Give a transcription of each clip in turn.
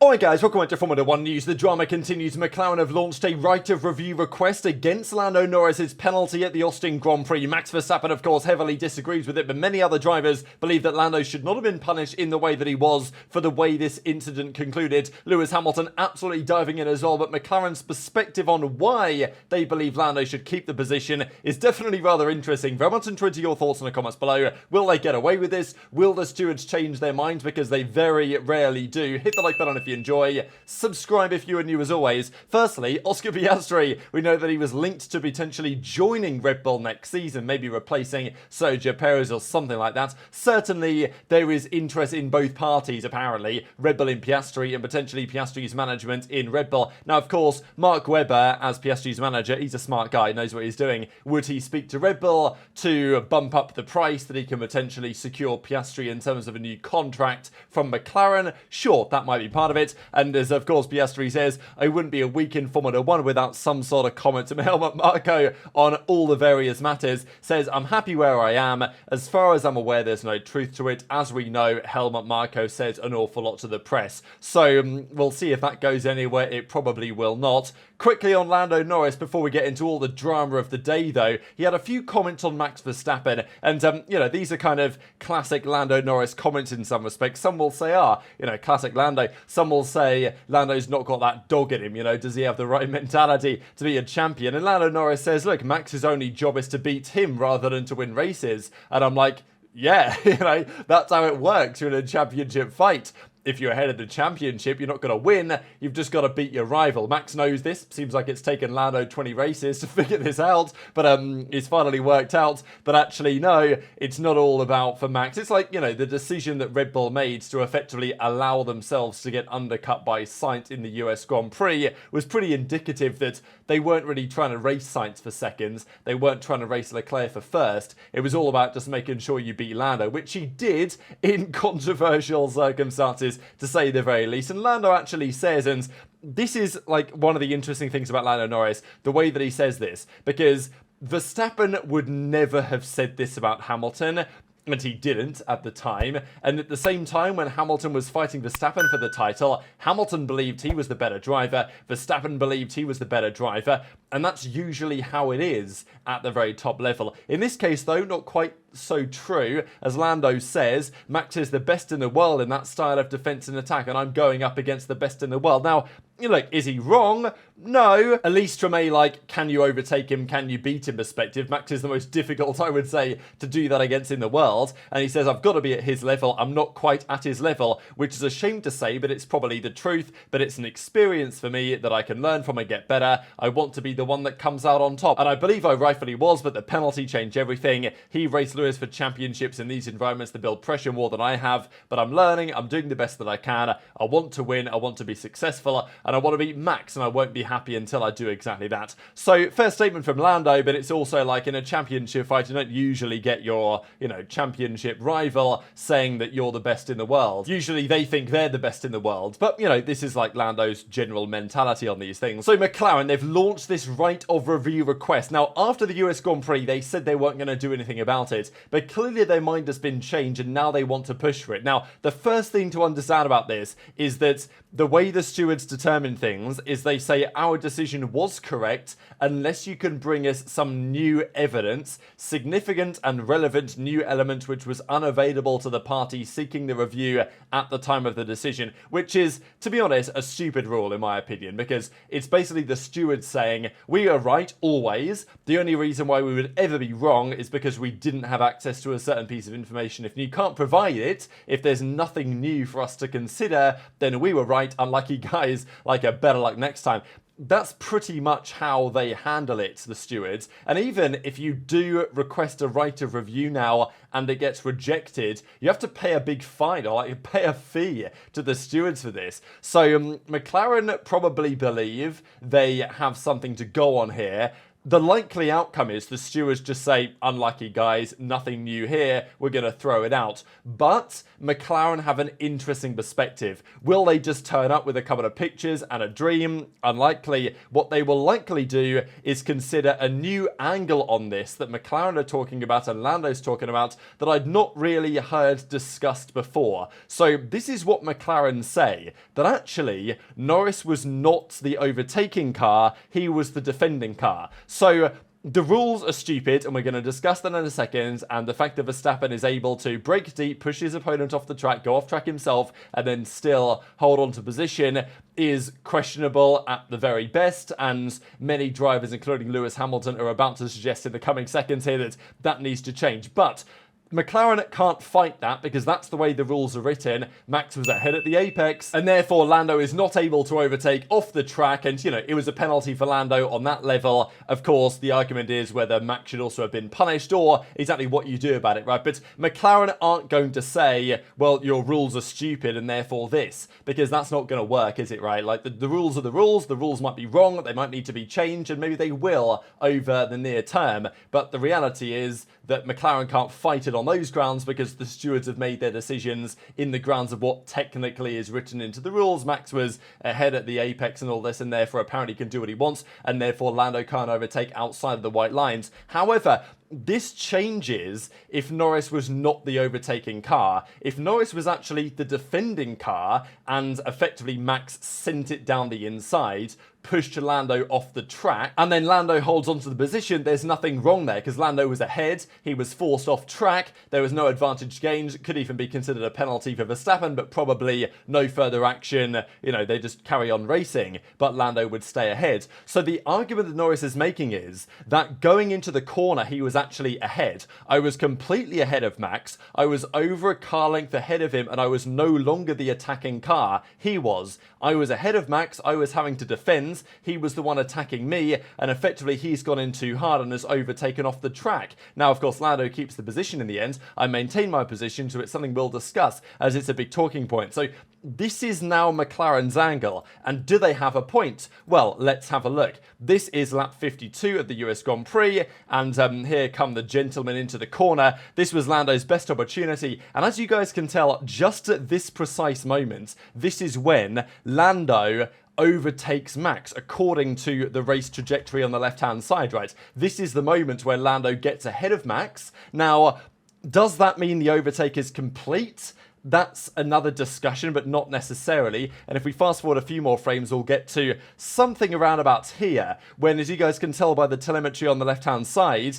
Alright guys, welcome back to Formula 1 News. The drama continues. McLaren have launched a right of review request against Lando Norris's penalty at the Austin Grand Prix. Max Verstappen, of course, heavily disagrees with it, but many other drivers believe that Lando should not have been punished in the way that he was for the way this incident concluded. Lewis Hamilton absolutely diving in as well, but McLaren's perspective on why they believe Lando should keep the position is definitely rather interesting. Very much into your thoughts in the comments below. Will they get away with this? Will the stewards change their minds? Because they very rarely do. Hit the like button if you enjoy. Subscribe if you are new as always. Firstly, Oscar Piastri. We know that he was linked to potentially joining Red Bull next season, maybe replacing Sergio Perez or something like that. Certainly, there is interest in both parties, apparently. Red Bull in Piastri and potentially Piastri's management in Red Bull. Now, of course, Mark Webber, as Piastri's manager, he's a smart guy, knows what he's doing. Would he speak to Red Bull to bump up the price that he can potentially secure Piastri in terms of a new contract from McLaren? Sure, that might be part of it. And as, of course, Piastri says, I wouldn't be a week in Formula 1 without some sort of comment. And Helmut Marko, on all the various matters, says, I'm happy where I am. As far as I'm aware, there's no truth to it. As we know, Helmut Marko says an awful lot to the press. So we'll see if that goes anywhere. It probably will not. Quickly on Lando Norris, before we get into all the drama of the day, though, he had a few comments on Max Verstappen. And, these are kind of classic Lando Norris comments in some respects. Some will say, classic Lando. Some will say, Lando's not got that dog in him, does he have the right mentality to be a champion? And Lando Norris says, look, Max's only job is to beat him rather than to win races. And I'm like, yeah, that's how it works. You're in a championship fight. If you're ahead of the championship, you're not going to win. You've just got to beat your rival. Max knows this. Seems like it's taken Lando 20 races to figure this out. But it's finally worked out that actually, no, it's not all about for Max. It's like, the decision that Red Bull made to effectively allow themselves to get undercut by Sainz in the US Grand Prix was pretty indicative that they weren't really trying to race Sainz for seconds. They weren't trying to race Leclerc for first. It was all about just making sure you beat Lando, which he did in controversial circumstances, to say the very least. And Lando actually says, and this is like one of the interesting things about Lando Norris, the way that he says this, because Verstappen would never have said this about Hamilton, and he didn't at the time. And at the same time, when Hamilton was fighting Verstappen for the title, Hamilton believed he was the better driver, Verstappen believed he was the better driver, and that's usually how it is at the very top level. In this case, though, not quite so true. As Lando says, Max is the best in the world in that style of defense and attack, and I'm going up against the best in the world. Now, is he wrong? No. At least from a, can you overtake him, can you beat him perspective, Max is the most difficult, I would say, to do that against in the world. And he says, I've got to be at his level. I'm not quite at his level, which is a shame to say, but it's probably the truth. But it's an experience for me that I can learn from and get better. I want to be the one that comes out on top. And I believe I rightfully was, but the penalty changed everything. He raced Lewis for championships in these environments that build pressure more than I have, but I'm learning, I'm doing the best that I can. I want to win, I want to be successful, and I want to beat Max, and I won't be happy until I do exactly that. So, fair statement from Lando, but it's also like in a championship fight, you don't usually get your, championship rival saying that you're the best in the world. Usually they think they're the best in the world, but, this is like Lando's general mentality on these things. So, McLaren, they've launched this right of review request. Now, after the US Grand Prix, they said they weren't going to do anything about it, but clearly their mind has been changed and now they want to push for it. Now, the first thing to understand about this is that the way the stewards determine things is they say our decision was correct unless you can bring us some new evidence, significant and relevant new element which was unavailable to the party seeking the review at the time of the decision, which is, to be honest, a stupid rule in my opinion, because it's basically the stewards saying we are right always. The only reason why we would ever be wrong is because we didn't have access to a certain piece of information. If you can't provide it, if there's nothing new for us to consider, then we were right. Unlucky guys, better luck next time. That's pretty much how they handle it, the stewards. And even if you do request a right of review now and it gets rejected, you have to pay a big fine or pay a fee to the stewards for this. So McLaren probably believe they have something to go on here. The likely outcome is the stewards just say, unlucky guys, nothing new here, we're going to throw it out. But McLaren have an interesting perspective. Will they just turn up with a couple of pictures and a dream? Unlikely. What they will likely do is consider a new angle on this that McLaren are talking about and Lando's talking about that I'd not really heard discussed before. So this is what McLaren say, that actually Norris was not the overtaking car, he was the defending car. So the rules are stupid, and we're going to discuss that in a second, and the fact that Verstappen is able to brake deep, push his opponent off the track, go off track himself, and then still hold on to position is questionable at the very best, and many drivers, including Lewis Hamilton, are about to suggest in the coming seconds here that that needs to change. But McLaren can't fight that because that's the way the rules are written. Max was ahead at the apex, and therefore Lando is not able to overtake off the track, and it was a penalty for Lando on that level. Of course, the argument is whether Max should also have been punished or exactly what you do about it, right? But McLaren aren't going to say, well, your rules are stupid and therefore this, because that's not going to work, is it, right? Like, the rules are the rules might be wrong, they might need to be changed, and maybe they will over the near term, but the reality is that McLaren can't fight it on those grounds because the stewards have made their decisions in the grounds of what technically is written into the rules. Max was ahead at the apex and all this, and therefore apparently can do what he wants, and therefore Lando can't overtake outside of the white lines. However, this changes if Norris was not the overtaking car. If Norris was actually the defending car and effectively Max sent it down the inside, pushed Lando off the track, and then Lando holds onto the position, there's nothing wrong there because Lando was ahead, he was forced off track, there was no advantage gained, could even be considered a penalty for Verstappen, but probably no further action, they just carry on racing, but Lando would stay ahead. So the argument that Norris is making is that going into the corner, he was actually ahead. I was completely ahead of Max, I was over a car length ahead of him, and I was no longer the attacking car. He was. I was ahead of Max, I was having to defend, he was the one attacking me, and effectively he's gone in too hard and has overtaken off the track. Now, of course, Lando keeps the position in the end. I maintain my position, so it's something we'll discuss as it's a big talking point. So this is now McLaren's angle, and do they have a point? Well, let's have a look. This is lap 52 of the US Grand Prix, and here come the gentlemen into the corner. This was Lando's best opportunity, and as you guys can tell, just at this precise moment, this is when Lando overtakes Max according to the race trajectory on the left-hand side, right? This is the moment where Lando gets ahead of Max. Now, does that mean the overtake is complete? That's another discussion, but not necessarily. And if we fast forward a few more frames, we'll get to something around about here, when, as you guys can tell by the telemetry on the left-hand side,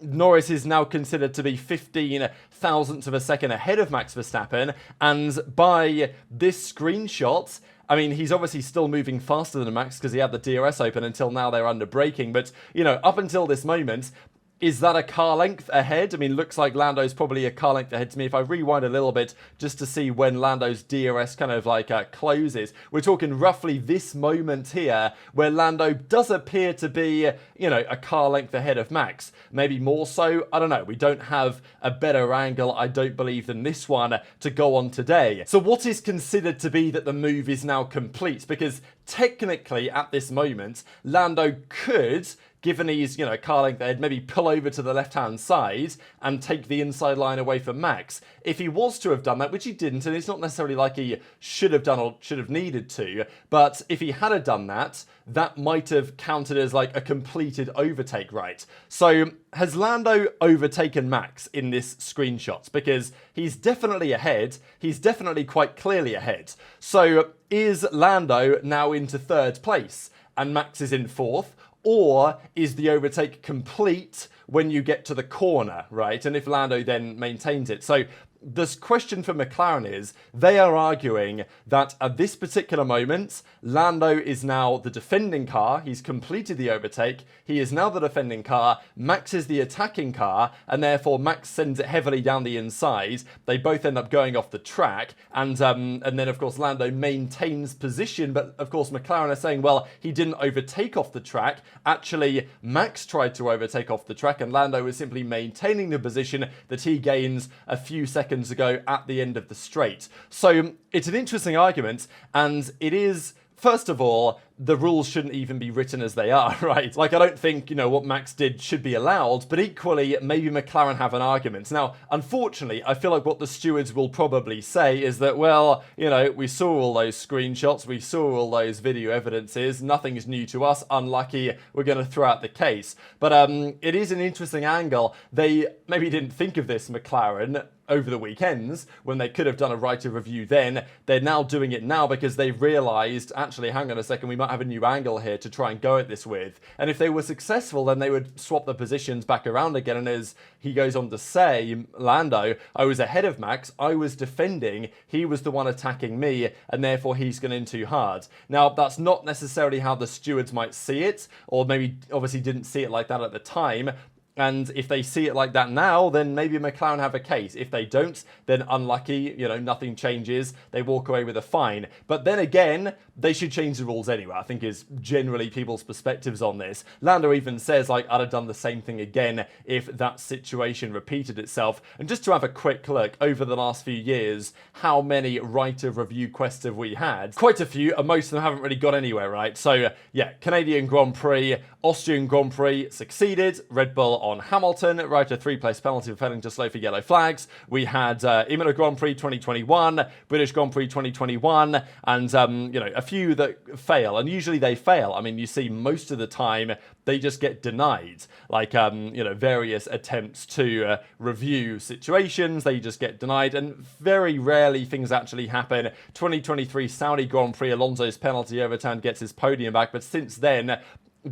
Norris is now considered to be 15 thousandths of a second ahead of Max Verstappen, and by this screenshot, I mean, he's obviously still moving faster than Max because he had the DRS open until now they're under braking, but, up until this moment, is that a car length ahead? I mean, looks like Lando's probably a car length ahead to me. If I rewind a little bit just to see when Lando's DRS kind of closes, we're talking roughly this moment here where Lando does appear to be, a car length ahead of Max. Maybe more so. I don't know. We don't have a better angle, I don't believe, than this one to go on today. So what is considered to be that the move is now complete? Because technically at this moment, Lando could, given he's, car length ahead, maybe pull over to the left-hand side and take the inside line away from Max. If he was to have done that, which he didn't, and it's not necessarily like he should have done or should have needed to, but if he had done that, that might have counted as like a completed overtake, right? So has Lando overtaken Max in this screenshot? Because he's definitely ahead. He's definitely quite clearly ahead. So is Lando now into third place and Max is in fourth? Or is the overtake complete when you get to the corner, right? And if Lando then maintains it. So this question for McLaren is, they are arguing that at this particular moment, Lando is now the defending car. He's completed the overtake. He is now the defending car. Max is the attacking car, and therefore Max sends it heavily down the inside. They both end up going off the track, and then of course Lando maintains position. But of course McLaren are saying, well, he didn't overtake off the track. Actually, Max tried to overtake off the track, and Lando was simply maintaining the position that he gains a few seconds ago at the end of the straight. So it's an interesting argument, and it is, first of all, the rules shouldn't even be written as they are, right? Like, I don't think, what Max did should be allowed, but equally, maybe McLaren have an argument. Now, unfortunately, I feel like what the stewards will probably say is that, well, we saw all those screenshots, we saw all those video evidences, nothing's new to us, unlucky, we're going to throw out the case. But it is an interesting angle. They maybe didn't think of this, McLaren, over the weekends, when they could have done a right of review then. They're now doing it now because they've realised, actually, hang on a second, we might have a new angle here to try and go at this with. And if they were successful, then they would swap the positions back around again. And as he goes on to say, Lando, I was ahead of Max, I was defending, he was the one attacking me, and therefore he's gone in too hard. Now, that's not necessarily how the stewards might see it, or maybe obviously didn't see it like that at the time. And if they see it like that now, then maybe McLaren have a case. If they don't, then unlucky, nothing changes. They walk away with a fine. But then again, they should change the rules anyway, I think is generally people's perspectives on this. Lando even says, I'd have done the same thing again if that situation repeated itself. And just to have a quick look, over the last few years, how many right of review quests have we had? Quite a few, and most of them haven't really got anywhere, right? So, yeah, Canadian Grand Prix, Austrian Grand Prix succeeded, Red Bull on Hamilton, right, a 3-place penalty for failing to slow for yellow flags. We had Imola Grand Prix 2021, British Grand Prix 2021, and, a few that fail, and usually they fail. I mean, you see most of the time they just get denied, like, various attempts to review situations, they just get denied, and very rarely things actually happen. 2023 Saudi Grand Prix, Alonso's penalty overturned, gets his podium back, but since then,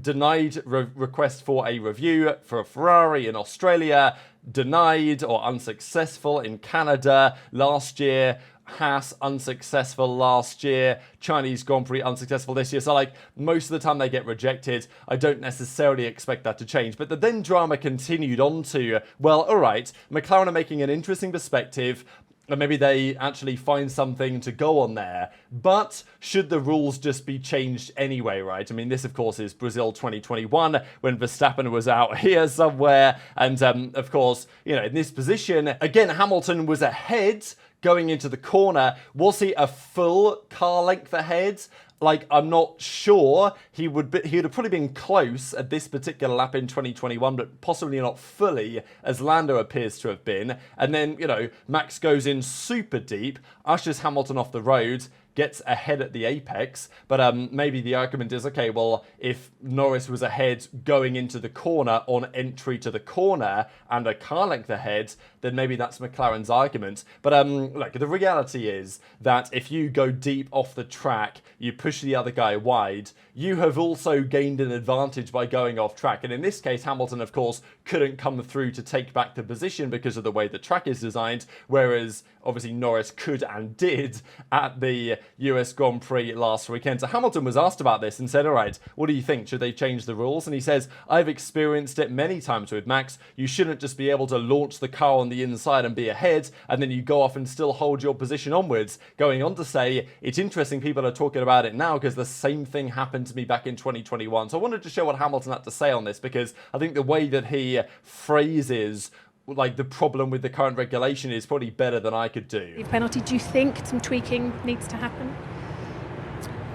denied request for a review for Ferrari in Australia, denied or unsuccessful in Canada last year, Haas unsuccessful last year, Chinese Grand Prix unsuccessful this year. So most of the time they get rejected. I don't necessarily expect that to change. But the then drama continued on to, well, all right, McLaren are making an interesting perspective, and maybe they actually find something to go on there. But should the rules just be changed anyway, right? I mean, this, of course, is Brazil 2021, when Verstappen was out here somewhere. And, of course, in this position, again, Hamilton was ahead going into the corner. Was he a full car length ahead? I'm not sure. He would have probably been close at this particular lap in 2021, but possibly not fully, as Lando appears to have been. And then, Max goes in super deep, ushers Hamilton off the road, gets ahead at the apex, but maybe the argument is, okay, well, if Norris was ahead going into the corner on entry to the corner and a car length ahead, then maybe that's McLaren's argument. But look, the reality is that if you go deep off the track, you push the other guy wide, you have also gained an advantage by going off track. And in this case, Hamilton, of course, couldn't come through to take back the position because of the way the track is designed, whereas obviously Norris could and did at the US Grand Prix last weekend. So Hamilton was asked about this and said, all right, what do you think? Should they change the rules? And he says, I've experienced it many times with Max. You shouldn't just be able to launch the car on the inside and be ahead, and then you go off and still hold your position onwards. Going on to say, it's interesting people are talking about it now because the same thing happened to me back in 2021. So I wanted to show what Hamilton had to say on this, because I think the way that he phrases the problem with the current regulation is probably better than I could do. Penalty, do you think some tweaking needs to happen?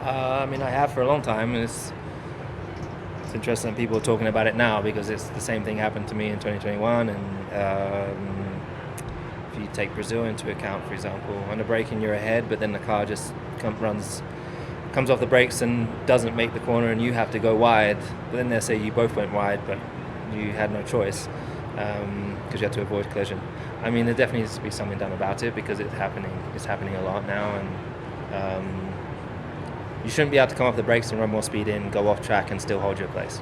I have for a long time, and it's interesting that people are talking about it now, because it's the same thing happened to me in 2021, and if you take Brazil into account, for example, under braking you're ahead, but then the car just comes off the brakes and doesn't make the corner, and you have to go wide, but then they say you both went wide, but you had no choice, because you had to avoid collision. There definitely needs to be something done about it, because it's happening a lot now, and you shouldn't be able to come off the brakes and run more speed in, go off track and still hold your place.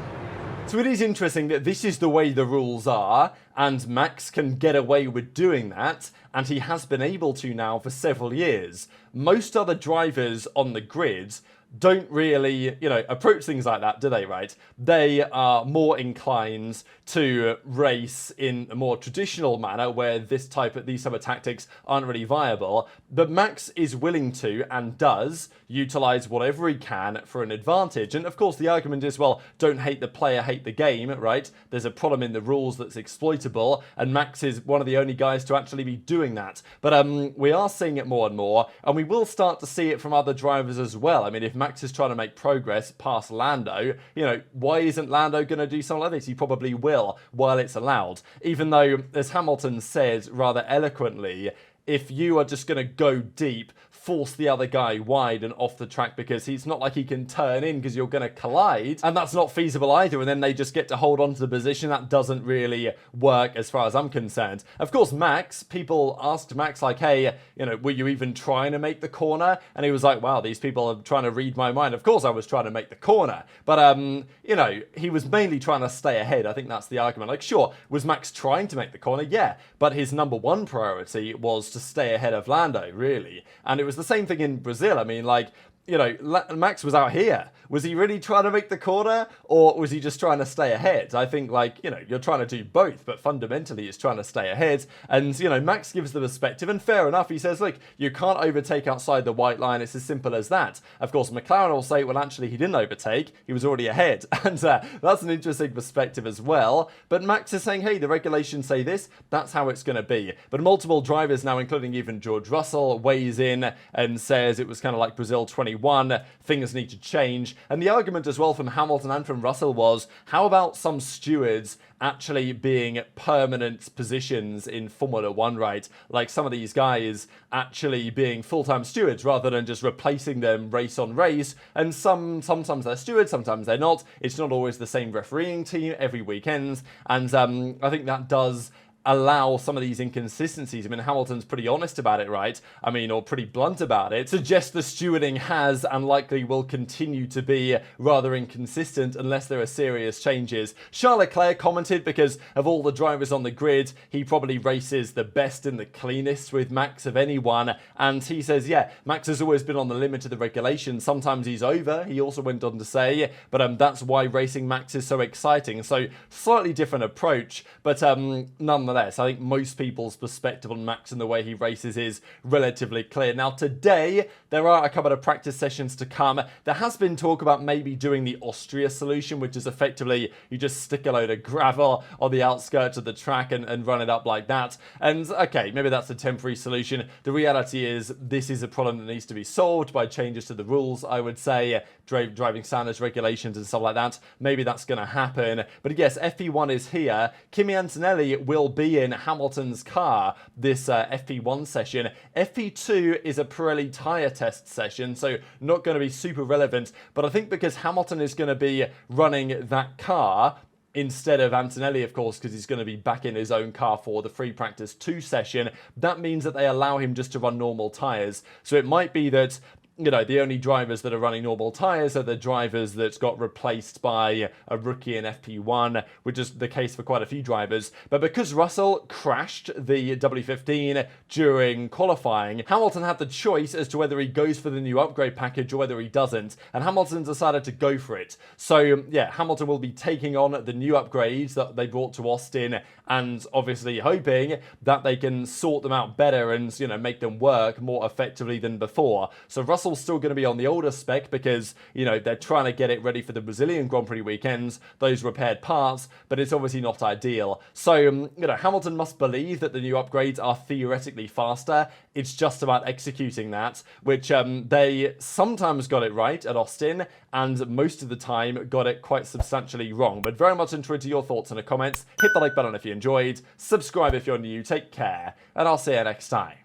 So it is interesting that this is the way the rules are, and Max can get away with doing that, and he has been able to now for several years. Most other drivers on the grid don't really, approach things like that, do they, right? They are more inclined to race in a more traditional manner where these type of tactics aren't really viable. But Max is willing to, and does, utilize whatever he can for an advantage. And of course, the argument is, well, don't hate the player, hate the game, right? There's a problem in the rules that's exploitable, and Max is one of the only guys to actually be doing that. But we are seeing it more and more, and we will start to see it from other drivers as well. If Max is trying to make progress past Lando, you know, why isn't Lando going to do something like this? He probably will while it's allowed. Even though, as Hamilton says rather eloquently, if you are just going to go deep, force the other guy wide and off the track, because it's not like he can turn in because you're going to collide, and that's not feasible either, and then they just get to hold on to the position. That doesn't really work as far as I'm concerned. Of course, Max, people asked Max like, hey, you know, were you even trying to make the corner? And he was like, wow, these people are trying to read my mind. Of course I was trying to make the corner, but you know, he was mainly trying to stay ahead. I think that's the argument. Like, sure, was Max trying to make the corner? Yeah, but his number one priority was to stay ahead of Lando, really. And it was the same thing in Brazil. I mean, like, you know, Max was out here. Was he really trying to make the corner, or was he just trying to stay ahead? I think, like, you know, you're trying to do both, but fundamentally he's trying to stay ahead. And, you know, Max gives the perspective, and fair enough. He says, look, you can't overtake outside the white line. It's as simple as that. Of course, McLaren will say, well, actually, he didn't overtake. He was already ahead. And that's an interesting perspective as well. But Max is saying, hey, the regulations say this. That's how it's going to be. But multiple drivers now, including even George Russell, weighs in and says it was kind of like Brazil 21. Things need to change. And the argument as well from Hamilton and from Russell was, how about some stewards actually being permanent positions in Formula One, right? Like some of these guys actually being full-time stewards rather than just replacing them race on race. And sometimes they're stewards, sometimes they're not. It's not always the same refereeing team every weekend. And I think that does allow some of these inconsistencies. I mean, Hamilton's pretty honest about it, right? I mean, or pretty blunt about it. Suggests the stewarding has and likely will continue to be rather inconsistent unless there are serious changes. Charles Leclerc commented, because of all the drivers on the grid, he probably races the best and the cleanest with Max of anyone. And he says, yeah, Max has always been on the limit of the regulations. Sometimes he's over, he also went on to say, but that's why racing Max is so exciting. So slightly different approach, but nonetheless, I think most people's perspective on Max and the way he races is relatively clear. Now, today, there are a couple of practice sessions to come. There has been talk about maybe doing the Austria solution, which is effectively you just stick a load of gravel on the outskirts of the track and run it up like that. And, okay, maybe that's a temporary solution. The reality is this is a problem that needs to be solved by changes to the rules, I would say, driving standards, regulations, and stuff like that. Maybe that's going to happen. But yes, FP1 is here. Kimi Antonelli will be in Hamilton's car this FP1 session. FP2 is a Pirelli tyre test session, so not going to be super relevant. But I think because Hamilton is going to be running that car instead of Antonelli, of course, because he's going to be back in his own car for the free practice 2 session, that means that they allow him just to run normal tyres. So it might be that, you know, the only drivers that are running normal tyres are the drivers that got replaced by a rookie in FP1, which is the case for quite a few drivers. But because Russell crashed the W15 during qualifying, Hamilton had the choice as to whether he goes for the new upgrade package or whether he doesn't, and Hamilton decided to go for it. So, yeah, Hamilton will be taking on the new upgrades that they brought to Austin, and obviously hoping that they can sort them out better and, you know, make them work more effectively than before. So Russell's still going to be on the older spec because, you know, they're trying to get it ready for the Brazilian Grand Prix weekends, those repaired parts, but it's obviously not ideal. So, you know, Hamilton must believe that the new upgrades are theoretically faster. It's just about executing that, which they sometimes got it right at Austin, and most of the time got it quite substantially wrong. But very much interested to your thoughts in the comments. Hit the like button if you enjoyed, subscribe if you're new, take care, and I'll see you next time.